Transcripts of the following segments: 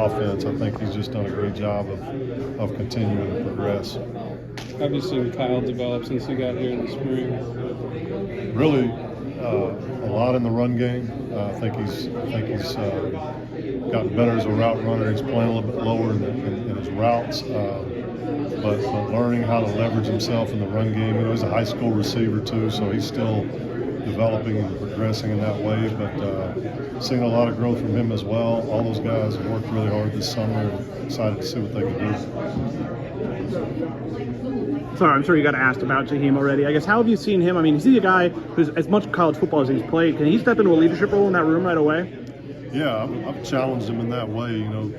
offense. I think he's just done a great job of continuing to progress. How have you seen Kyle develop since he got here in the spring? Really, a lot in the run game. I think he's gotten better as a route runner. He's playing a little bit lower in his routes, but learning how to leverage himself in the run game. You know, he's a high school receiver too, so he's still developing and progressing in that way. But seeing a lot of growth from him as well. All those guys have worked really hard this summer, and excited to see what they can do. Sorry, I'm sure you got asked about Jaheim already. I guess, how have you seen him? I mean, is he a guy who's as much college football as he's played? Can he step into a leadership role in that room right away? Yeah, I've challenged him in that way. You know,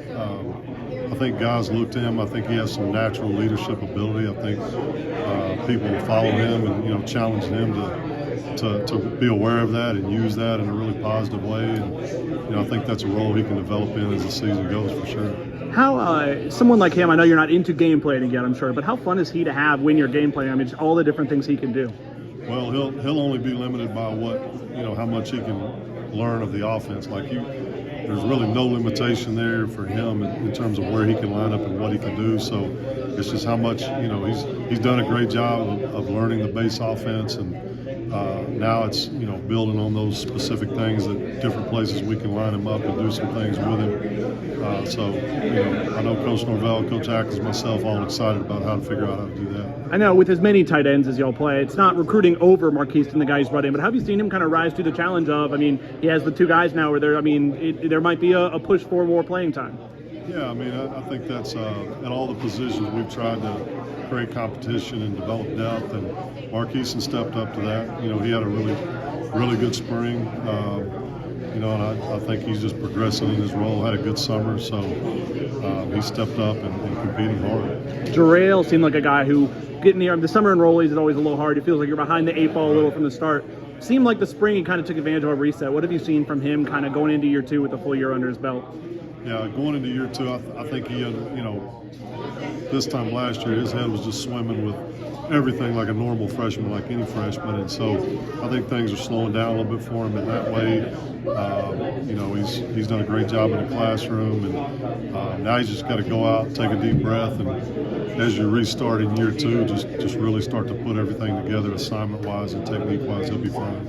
I think guys look to him. I think he has some natural leadership ability. I think people will follow him and challenge him to be aware of that and use that in a really positive way. And I think that's a role he can develop in as the season goes for sure. How someone like him, I know you're not into game planning yet, I'm sure, but how fun is he to have when you're game planning? I mean, just all the different things he can do. Well, he'll only be limited by how much he can learn of the offense. There's really no limitation there for him in terms of where he can line up and what he can do. So it's just how much, he's done a great job of learning the base offense, and now it's, building on those specific things at different places we can line him up and do some things with him. I know Coach Norvell, Coach Atkins, myself, all excited about how to figure out how to do that. I know with as many tight ends as y'all play, it's not recruiting over Marquise and the guys running, but have you seen him kind of rise to the challenge of, he has the two guys now where there might be a push for more playing time? Yeah, I think that's at all the positions we've tried to create competition and develop depth, and Marquise stepped up to that. He had a really good spring, and I think he's just progressing in his role. Had a good summer, so he stepped up and competing hard. Jarrell seemed like a guy who getting the summer enrollees is always a little hard. It feels like you're behind the eight ball a little from the start. Seemed like the spring he kind of took advantage of a reset. What have you seen from him kind of going into year two with a full year under his belt? Yeah, going into year two, I think he had, this time last year, his head was just swimming with everything like a normal freshman, like any freshman. And so I think things are slowing down a little bit for him in that way. He's done a great job in the classroom, and now he's just got to go out, take a deep breath, and as you restart in year two, just really start to put everything together assignment-wise and technique-wise, he'll be fine.